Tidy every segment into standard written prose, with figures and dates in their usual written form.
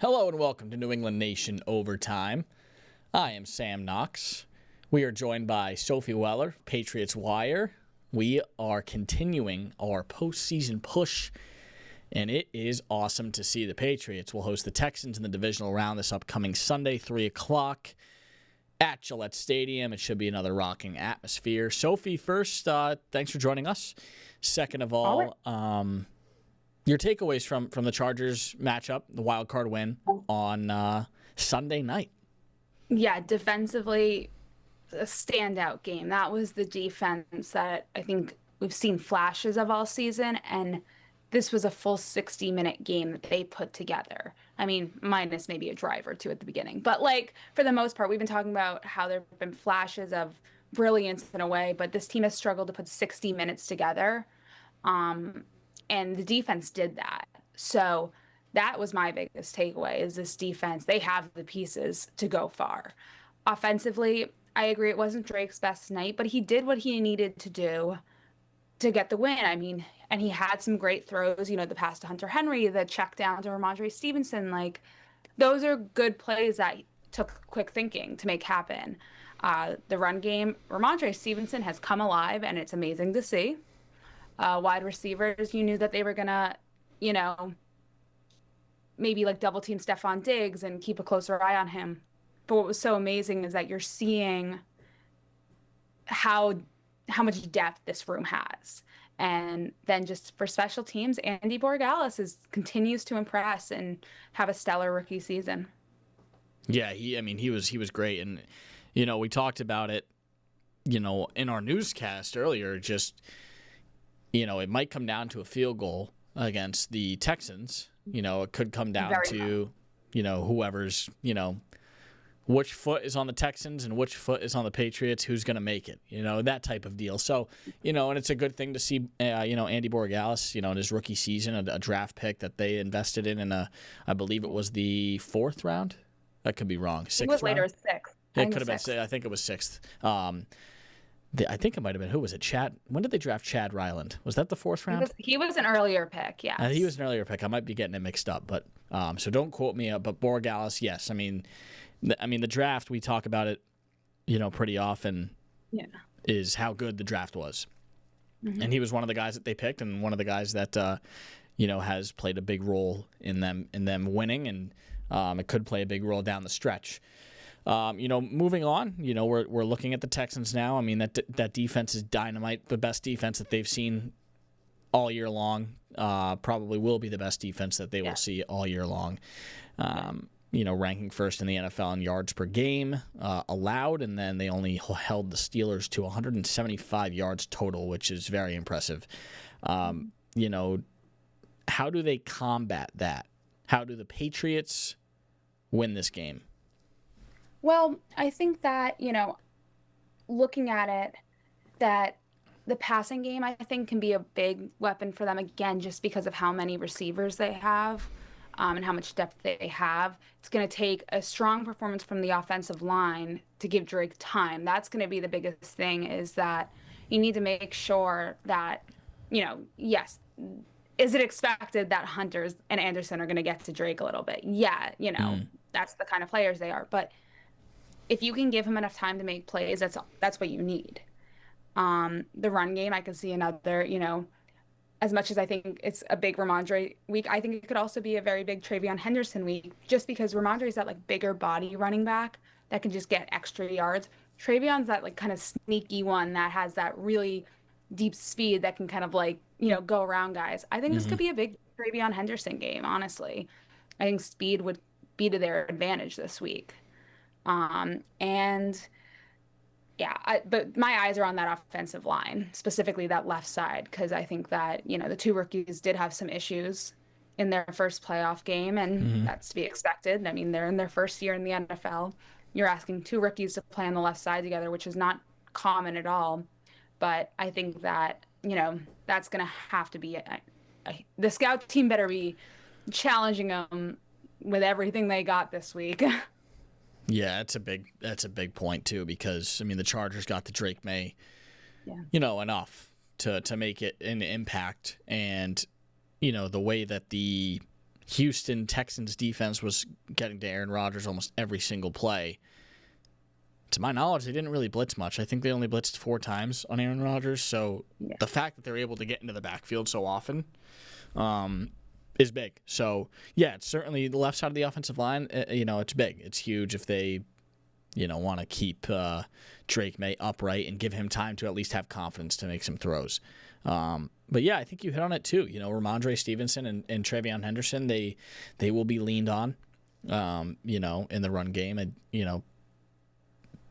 Hello and welcome to New England Nation Overtime. I am Sam Knox. We are joined by Sophie Weller, Patriots Wire. We are continuing our postseason push, and it is awesome to see the Patriots will host the Texans in the divisional round this upcoming Sunday, 3 o'clock at Gillette Stadium. It should be another rocking atmosphere. Sophie, first, thanks for joining us. Second of all, your takeaways from the Chargers matchup, the wild card win on Sunday night. Yeah, defensively, a standout game. That was the defense that I think we've seen flashes of all season, and this was a full 60-minute game that they put together. I mean, minus maybe a drive or two at the beginning. But, for the most part, we've been talking about how there have been flashes of brilliance in a way, but this team has struggled to put 60 minutes together. And the defense did that. So that was my biggest takeaway is this defense. They have the pieces to go far. Offensively, I agree it wasn't Drake's best night, but he did what he needed to do to get the win. I mean, and he had some great throws, the pass to Hunter Henry, the check down to Ramondre Stevenson. Those are good plays that took quick thinking to make happen. The run game, Ramondre Stevenson has come alive, and it's amazing to see. Wide receivers, you knew that they were going to, maybe double team Stephon Diggs and keep a closer eye on him. But what was so amazing is that you're seeing how much depth this room has. And then just for special teams, Andy Borregales continues to impress and have a stellar rookie season. Yeah, he was great. And, we talked about it, in our newscast earlier, just – it might come down to a field goal against the Texans. It could come down to, whoever's, which foot is on the Texans and which foot is on the Patriots, who's going to make it, that type of deal. So, and it's a good thing to see, Andy Borregales, in his rookie season, a draft pick that they invested in I believe it was the 4th round. That could be wrong. 6th round? It was later, 6th. It could have been, I think it was 6th. I think it might have been, who was it? Chad. When did they draft Chad Ryland? Was that the 4th round? He was an earlier pick, yes. He was an earlier pick. I might be getting it mixed up, but so don't quote me. But Borregales, yes. I mean, the draft, we talk about it, pretty often. Yeah. Is how good the draft was, and he was one of the guys that they picked, and one of the guys that has played a big role in them winning, and it could play a big role down the stretch. Moving on, we're looking at the Texans now. I mean, that defense is dynamite, the best defense that they've seen all year long. Probably will be the best defense that they will see all year long. Ranking first in the NFL in yards per game allowed, and then they only held the Steelers to 175 yards total, which is very impressive. How do they combat that? How do the Patriots win this game? Well, I think that, looking at it, that the passing game, I think, can be a big weapon for them, again, just because of how many receivers they have and how much depth they have. It's going to take a strong performance from the offensive line to give Drake time. That's going to be the biggest thing, is that you need to make sure that, yes, is it expected that Hunters and Anderson are going to get to Drake a little bit? Yeah, that's the kind of players they are. But if you can give him enough time to make plays, that's what you need. The run game, I could see another, as much as I think it's a big Ramondre week, I think it could also be a very big Travion Henderson week, just because Ramondre is that bigger body running back that can just get extra yards. Travion's that kind of sneaky one that has that really deep speed that can kind of go around guys. I think this could be a big Travion Henderson game, honestly. I think speed would be to their advantage this week. But my eyes are on that offensive line, specifically that left side, because I think that, the two rookies did have some issues in their first playoff game, and that's to be expected. I mean, they're in their first year in the NFL. You're asking two rookies to play on the left side together, which is not common at all. But I think that, that's going to have to be the scout team better be challenging them with everything they got this week. Yeah, that's a big point too, because the Chargers got the Drake May, enough to make it an impact, and the way that the Houston Texans defense was getting to Aaron Rodgers almost every single play. To my knowledge, they didn't really blitz much. I think they only blitzed 4 times on Aaron Rodgers. So the fact that they're able to get into the backfield so often is big. So, yeah, it's certainly the left side of the offensive line, it's big. It's huge if they, want to keep Drake May upright and give him time to at least have confidence to make some throws. But, yeah, I think you hit on it, too. Ramondre Stevenson and Travion Henderson, they will be leaned on, in the run game.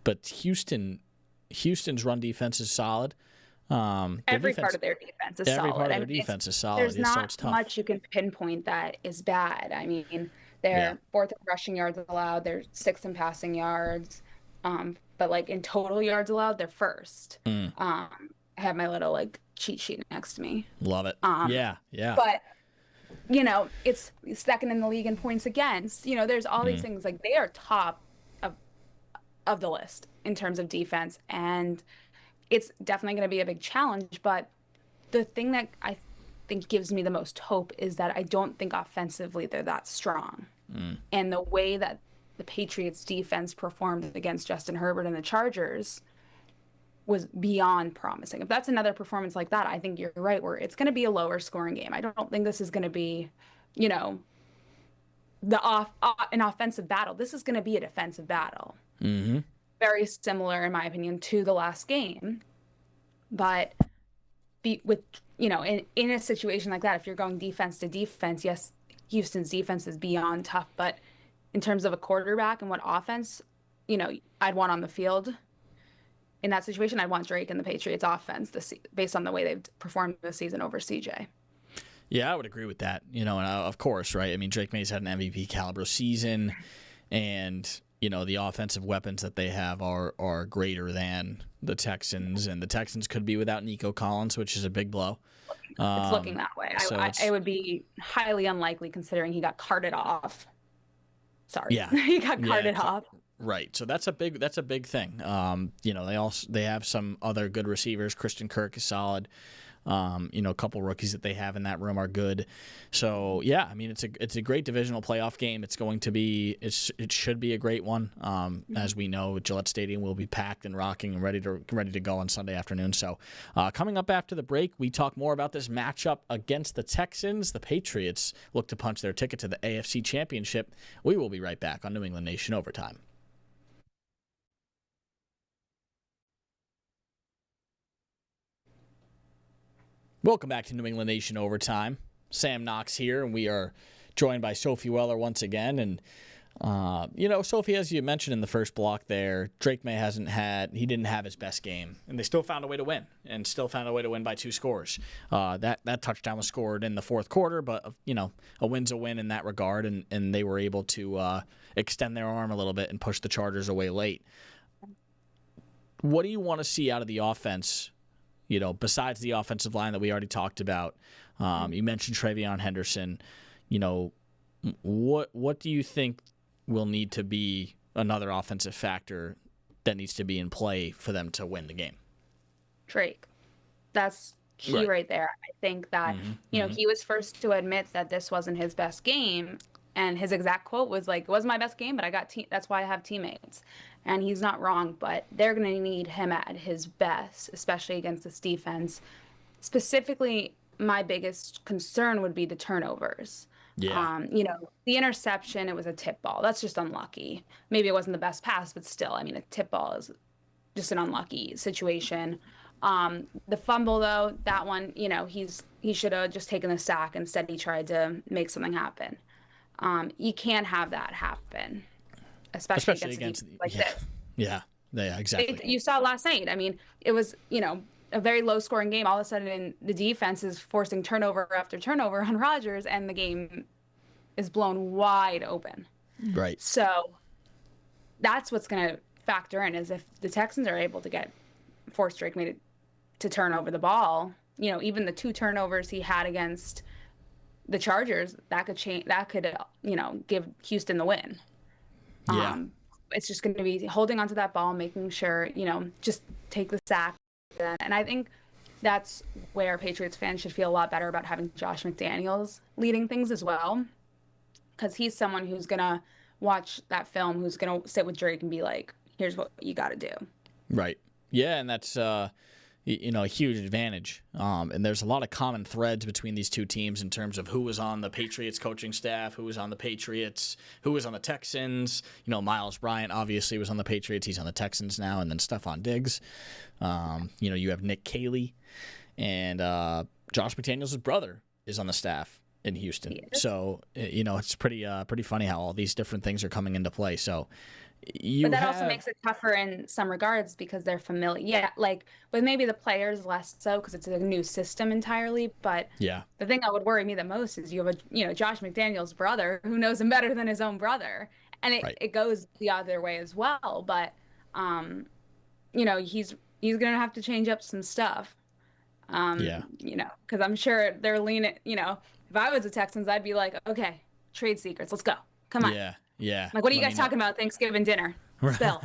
But Houston's run defense is solid. Every part of their defense is solid. Every part of their defense is solid. There's not much you can pinpoint that is bad. I mean, they're 4th in rushing yards allowed. They're 6th in passing yards. But like in total yards allowed, they're 1st. I have my little cheat sheet next to me. Love it. Yeah. But it's 2nd in the league in points against. There's all these things they are top of the list in terms of defense, and it's definitely going to be a big challenge. But the thing that I think gives me the most hope is that I don't think offensively they're that strong. And the way that the Patriots defense performed against Justin Herbert and the Chargers was beyond promising. If that's another performance like that, I think you're right, where it's going to be a lower scoring game. I don't think this is going to be, an offensive battle. This is going to be a defensive battle. Very similar, in my opinion, to the last game. But in a situation like that, if you're going defense to defense, yes, Houston's defense is beyond tough. But in terms of a quarterback and what offense, I'd want on the field in that situation, I'd want Drake and the Patriots offense based on the way they've performed this season over CJ. Yeah, I would agree with that. And of course, right? I mean, Drake May's had an MVP caliber season, and the offensive weapons that they have are greater than the Texans, and the Texans could be without Nico Collins, which is a big blow. It's looking that way. It would be highly unlikely considering he got carted off. Sorry, he got carted off. Right, so that's a big thing. They have some other good receivers. Christian Kirk is solid. A couple rookies that they have in that room are good. So yeah, I mean it's a great divisional playoff game. It should be a great one. As we know, Gillette Stadium will be packed and rocking and ready to go on Sunday afternoon. So coming up after the break, we talk more about this matchup against the Texans. The Patriots look to punch their ticket to the AFC Championship. We will be right back on New England Nation Overtime. Welcome back to New England Nation Overtime. Sam Knox here, and we are joined by Sophie Weller once again. And, Sophie, as you mentioned in the first block there, Drake May didn't have his best game. And they still found a way to win, by 2 scores. That touchdown was scored in the 4th quarter, but, a win's a win in that regard, and they were able to extend their arm a little bit and push the Chargers away late. What do you want to see out of the offense? Besides the offensive line that we already talked about, you mentioned Travion Henderson. What do you think will need to be another offensive factor that needs to be in play for them to win the game? Drake. That's key right there. I think that, he was first to admit that this wasn't his best game. And his exact quote was it wasn't my best game, but that's why I have teammates. And he's not wrong, but they're going to need him at his best, especially against this defense. Specifically, my biggest concern would be the turnovers. Yeah. The interception, it was a tip ball. That's just unlucky. Maybe it wasn't the best pass, but still, a tip ball is just an unlucky situation. The fumble, though, that one, he should have just taken the sack. Instead, he tried to make something happen. You can't have that happen, especially against this. Yeah, exactly. You saw last night. It was, a very low-scoring game. All of a sudden, the defense is forcing turnover after turnover on Rodgers, and the game is blown wide open. Right. So that's what's going to factor in, is if the Texans are able to force Drake May to turn over the ball, even the 2 turnovers he had against the Chargers, that could change. That could, give Houston the win. Yeah. It's just going to be holding onto that ball, making sure, just take the sack. And I think that's where Patriots fans should feel a lot better about having Josh McDaniels leading things as well. because he's someone who's going to watch that film, who's going to sit with Drake and be like, here's what you got to do. Right. Yeah, and that's a huge advantage. And there's a lot of common threads between these two teams in terms of who was on the Patriots coaching staff, who was on the Patriots, who was on the Texans. Miles Bryant obviously was on the Patriots. He's on the Texans now, and then Stephon Diggs. You have Nick Caley, and Josh McDaniels' brother is on the staff in Houston. Yes. So, it's pretty funny how all these different things are coming into play. So, but that also makes it tougher in some regards because they're familiar. Yeah, but maybe the players less so because it's a new system entirely. But yeah, the thing that would worry me the most is you have Josh McDaniels' brother who knows him better than his own brother, and it goes the other way as well. But he's gonna have to change up some stuff. Because I'm sure they're leaning. If I was the Texans, I'd be like, okay, trade secrets, let's go, come on. Yeah. What are you guys talking about Thanksgiving dinner? Spill.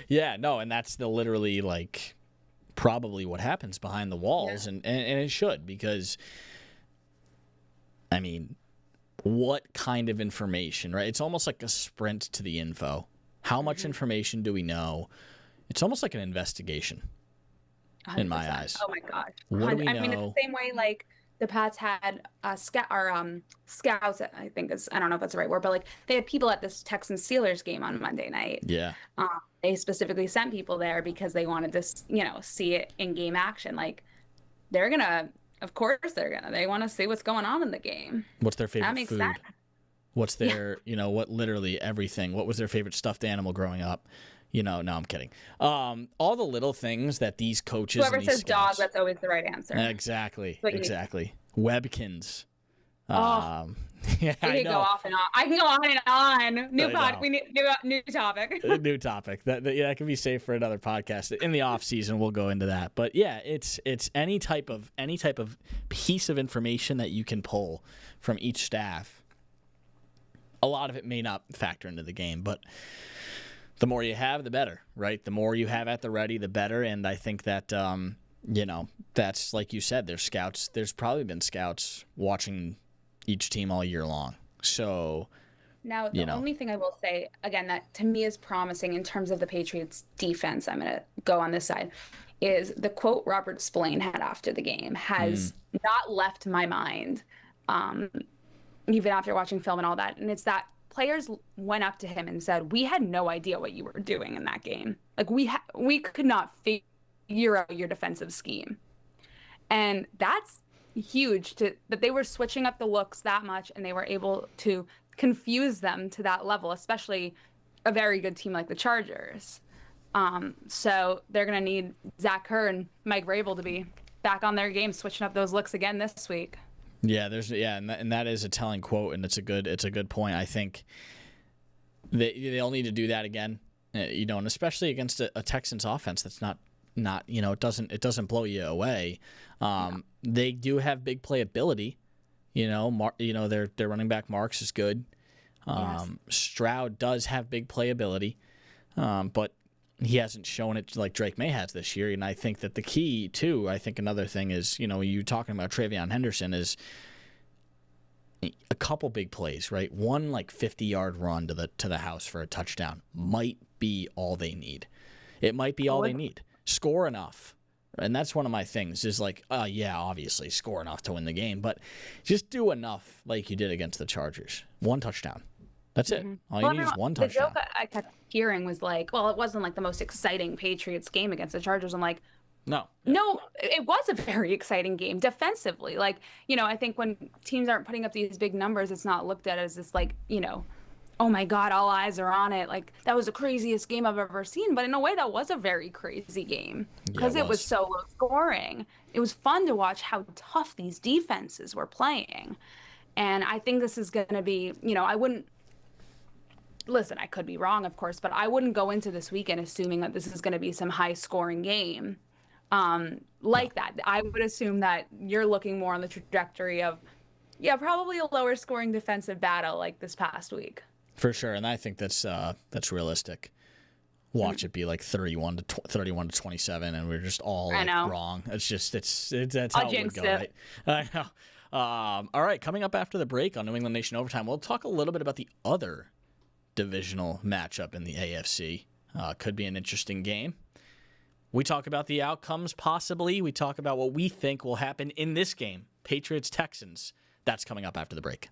Yeah, no, and that's literally probably what happens behind the walls, and it should, because what kind of information, right? It's almost like a sprint to the info. How much information do we know? It's almost like an investigation 100%. In my eyes. Oh my gosh. What do we know? It's the same way the Pats had scouts, I think I don't know if that's the right word, but they had people at this Texans Steelers game on Monday night. Yeah. They specifically sent people there because they wanted to, see it in game action. They want to see what's going on in the game. What's their favorite that makes food? Sense. What's their, literally everything. What was their favorite stuffed animal growing up? No, I'm kidding. All the little things that these coaches. Whoever and these says scouts, dog, that's always the right answer. Exactly. Webkins. Yeah, I know. Go off and on. I can go on and on. New topic. New topic. That can be saved for another podcast. In the off season, we'll go into that. But yeah, it's any type of piece of information that you can pull from each staff. A lot of it may not factor into the game, but the more you have, the better, right? The more you have at the ready, the better. And I think that, that's like you said, there's scouts. There's probably been scouts watching each team all year long. So now the only thing I will say, again, that to me is promising in terms of the Patriots defense, I'm going to go on this side, is the quote Robert Spillane had after the game has not left my mind, even after watching film and all that. And it's that players went up to him and said, we had no idea what you were doing in that game. We could not figure out your defensive scheme. And that's huge that they were switching up the looks that much and they were able to confuse them to that level, especially a very good team like the Chargers. So they're going to need Zach Kerr and Mike Vrabel to be back on their game, switching up those looks again this week. Yeah, and that is a telling quote, and it's a good point. I think they'll need to do that again, and especially against a Texans offense that's not it doesn't blow you away. They do have big playability. Their running back Marks is good. Yes. Stroud does have big playability, but he hasn't shown it like Drake May has this year. And I think that the key too, I think another thing is, you talking about Travion Henderson, is a couple big plays, right? One 50-yard run to the house for a touchdown might be all they need. It might be all they need. Score enough. And that's one of my things is obviously score enough to win the game, but just do enough like you did against the Chargers. One touchdown. That's it. All you need is one touchdown. The joke I kept hearing was it wasn't the most exciting Patriots game against the Chargers. I'm like, no, it was a very exciting game defensively. I think when teams aren't putting up these big numbers, it's not looked at as this oh my God, all eyes are on it. That was the craziest game I've ever seen. But in a way, that was a very crazy game because it was so low scoring. It was fun to watch how tough these defenses were playing. And I think this is going to be, I wouldn't, listen, I could be wrong, of course, but I wouldn't go into this weekend assuming that this is going to be some high scoring game that. I would assume that you're looking more on the trajectory of, probably a lower scoring defensive battle like this past week. For sure, and I think that's realistic. Watch it be 31 to 27, and we're just all wrong. It's just that's how it would go, right? I know. All right, coming up after the break on New England Nation Overtime, we'll talk a little bit about the other divisional matchup in the AFC. Could be an interesting game. We talk about the outcomes, possibly. We talk about what we think will happen in this game, Patriots-Texans. That's coming up after the break.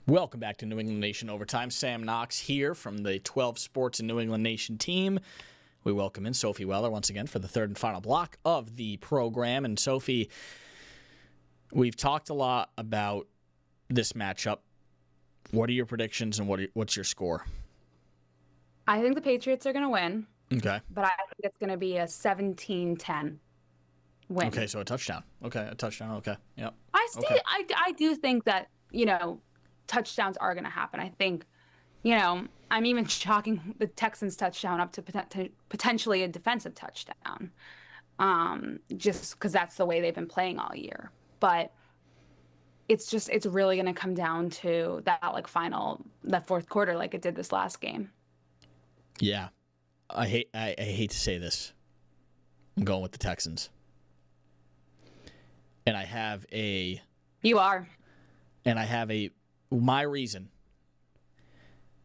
Welcome back to New England Nation Overtime. Sam Knox here from the 12 Sports and New England Nation team. We welcome in Sophie Weller once again for the third and final block of the program. And Sophie, we've talked a lot about this matchup. What are your predictions and what's your score? I think the Patriots are going to win. Okay. But I think it's going to be a 17-10 win. Okay, so a touchdown. Okay, a touchdown. Okay, yep. I do think that, touchdowns are going to happen. I think, I'm even chalking the Texans touchdown up to potentially a defensive touchdown, just because that's the way they've been playing all year. But it's really going to come down to that fourth quarter like it did this last game. Yeah. I hate to say this. I'm going with the Texans. And I have You are. And I have my reason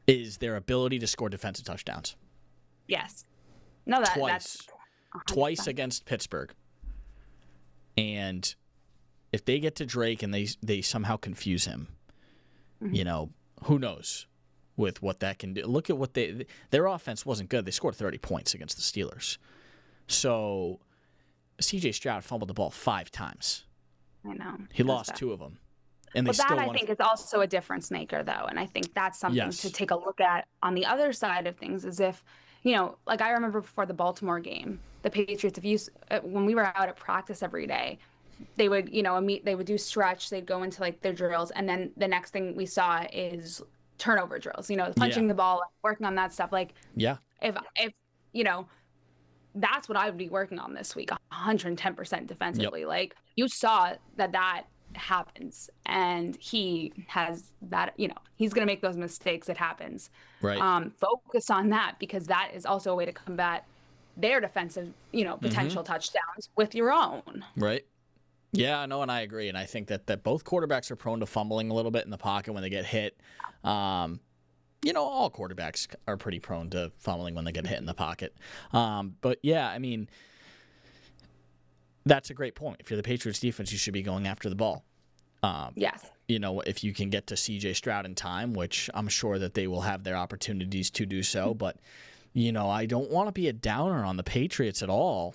is their ability to score defensive touchdowns. Yes. No, that's 100%. Twice against Pittsburgh. And if they get to Drake and they somehow confuse him, who knows with what that can do. Look at what their offense wasn't good. They scored 30 points against the Steelers. So C.J. Stroud fumbled the ball 5 times. I know. He lost 2 of them. And but that, I think, is also a difference maker, though. And I think that's something to take a look at on the other side of things, is if, like I remember before the Baltimore game, the Patriots, when we were out at practice every day, they would, they would do stretch, they'd go into their drills. And then the next thing we saw is turnover drills, punching the ball, working on that stuff. If that's what I would be working on this week, 110% defensively. Yep. You saw that happens, and he has that, he's going to make those mistakes. It happens. Right. Focus on that, because that is also a way to combat their defensive, potential touchdowns with your own. Right. Yeah, no, and I agree. And I think that both quarterbacks are prone to fumbling a little bit in the pocket when they get hit. All quarterbacks are pretty prone to fumbling when they get hit in the pocket. But yeah, I mean, that's a great point. If you're the Patriots defense, you should be going after the ball. Yes. If you can get to C.J. Stroud in time, which I'm sure that they will have their opportunities to do so. But, I don't want to be a downer on the Patriots at all.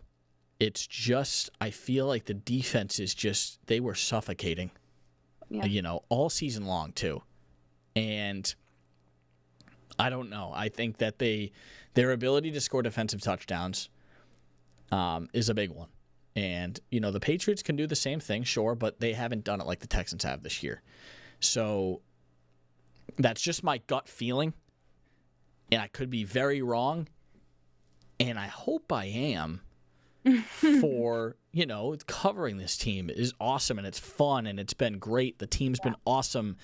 It's just, I feel like the defense is they were suffocating, all season long too. And I don't know. I think that their ability to score defensive touchdowns is a big one. And, the Patriots can do the same thing, sure, but they haven't done it like the Texans have this year. So that's just my gut feeling. And I could be very wrong. And I hope I am. For, covering this team is awesome, and it's fun, and it's been great. The team's been awesome.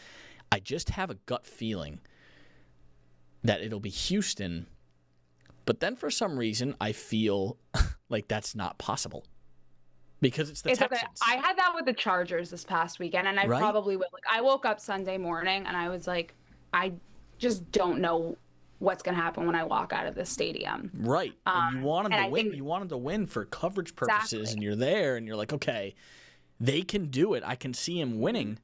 I just have a gut feeling that it'll be Houston, but then for some reason I feel like that's not possible because it's the Texans. Okay. I had that with the Chargers this past weekend, and I probably will. I woke up Sunday morning and I was like, I just don't know what's going to happen when I walk out of the stadium. Right. You wanted to win. You wanted to win for coverage purposes, exactly. And you're there, and you're like, okay, they can do it. I can see him winning.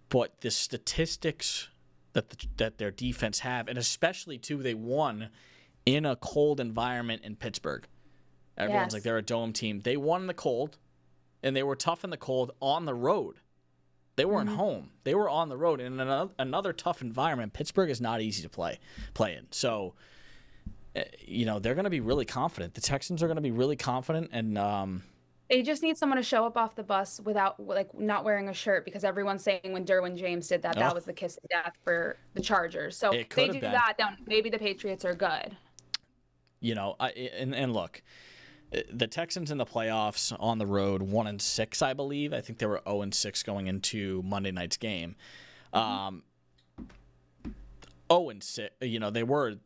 But the statistics that their defense have, and especially, too, they won in a cold environment in Pittsburgh. Everyone's like, they're a dome team. They won in the cold, and they were tough in the cold on the road. They weren't home. They were on the road in another tough environment. Pittsburgh is not easy to play in. So, they're going to be really confident. The Texans are going to be really confident, and they just need someone to show up off the bus without not wearing a shirt, because everyone's saying when Derwin James did that, that was the kiss of death for the Chargers. So if they do that, then maybe the Patriots are good. And look. The Texans in the playoffs on the road 1-6, I believe. I think they were 0-6 going into Monday night's game. 0-6.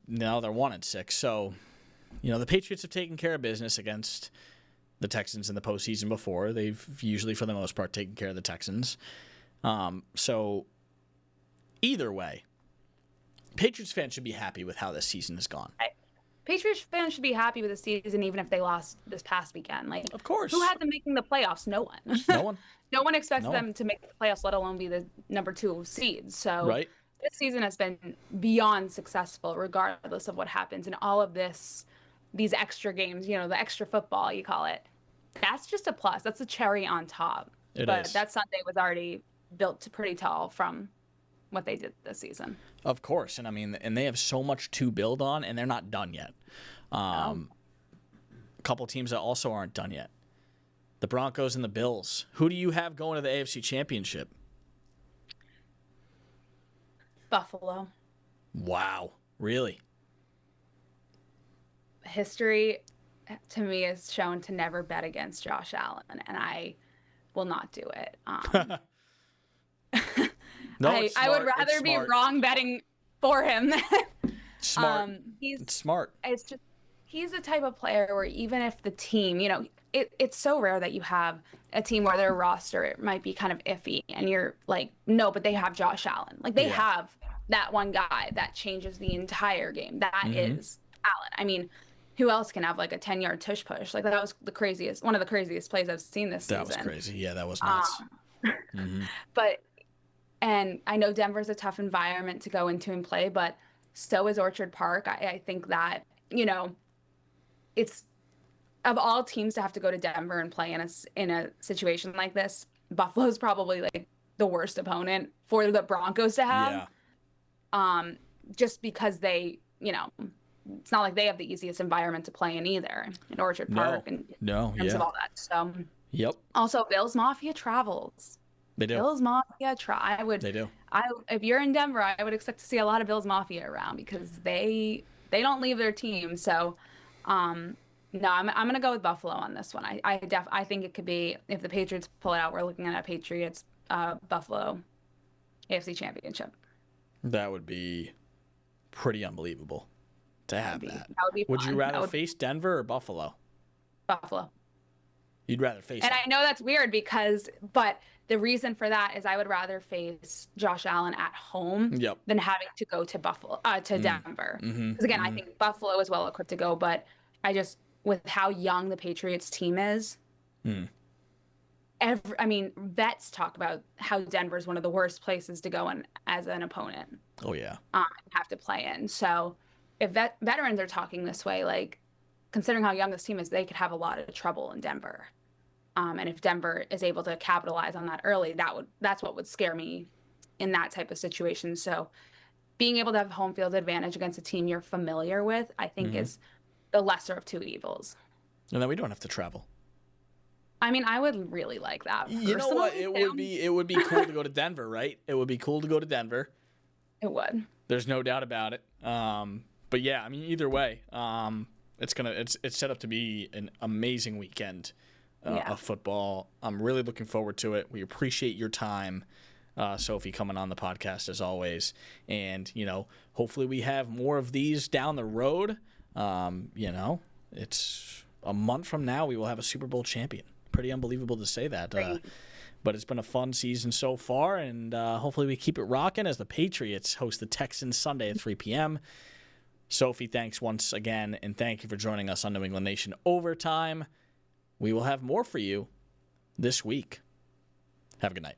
Now they're 1-6. So, the Patriots have taken care of business against the Texans in the postseason before. They've usually, for the most part, taken care of the Texans. So either way, Patriots fans should be happy with how this season has gone. Patriots fans should be happy with the season, even if they lost this past weekend. Like, of course. Who had them making the playoffs? No one. No one. No one expects them to make the playoffs, let alone be the number 2 seed. So this season has been beyond successful, regardless of what happens. And all of these extra games, the extra football, you call it, that's just a plus. That's a cherry on top. But that Sunday was already built to pretty tall from what they did this season. Of course. And I mean, and they have so much to build on, and they're not done yet. A couple teams that also aren't done yet. The Broncos and the Bills. Who do you have going to the AFC Championship? Buffalo. Wow. Really? History, to me, is shown to never bet against Josh Allen, and I will not do it. No, I would rather be wrong betting for him. Smart. It's smart. It's just he's the type of player where even if the team, it's so rare that you have a team where their roster might be kind of iffy and you're like, no, but they have Josh Allen. Like they have that one guy that changes the entire game. That is Allen. I mean, who else can have like a 10-yard tush push? Like that was one of the craziest plays I've seen this season. That was crazy. Yeah, that was nuts. And I know Denver's a tough environment to go into and play, but so is Orchard Park. I think that, it's of all teams to have to go to Denver and play in a situation like this, Buffalo's probably like the worst opponent for the Broncos to have. Yeah. Just because they, it's not like they have the easiest environment to play in either in Orchard Park and in terms of all that. So also Bills Mafia travels. They do. Bills Mafia They do. If you're in Denver, I would expect to see a lot of Bills Mafia around because they don't leave their team. So no, I'm going to go with Buffalo on this one. I think it could be, if the Patriots pull it out, we're looking at a Patriots Buffalo AFC Championship. That would be pretty unbelievable to have that. That would be fun. Would you rather face Denver or Buffalo? Buffalo. You'd rather face And them. I know that's weird but the reason for that is I would rather face Josh Allen at home than having to go to Denver. Because again, I think Buffalo is well equipped to go, but with how young the Patriots team is, vets talk about how Denver's one of the worst places to go in as an opponent. Oh yeah. Have to play in. So if veterans are talking this way, like considering how young this team is, they could have a lot of trouble in Denver. And if Denver is able to capitalize on that early, that's what would scare me in that type of situation. So being able to have home field advantage against a team you're familiar with, I think is the lesser of two evils. And then we don't have to travel. I mean, I would really like that. You know what? It would be cool to go to Denver, right? It would be cool to go to Denver. It would. There's no doubt about it. But yeah, I mean, either way, it's set up to be an amazing weekend of football. I'm really looking forward to it. We appreciate your time, Sophie, coming on the podcast as always. And, hopefully we have more of these down the road. It's a month from now we will have a Super Bowl champion. Pretty unbelievable to say that. But it's been a fun season so far, and hopefully we keep it rocking as the Patriots host the Texans Sunday at 3 p.m. Sophie, thanks once again, and thank you for joining us on New England Nation Overtime. We will have more for you this week. Have a good night.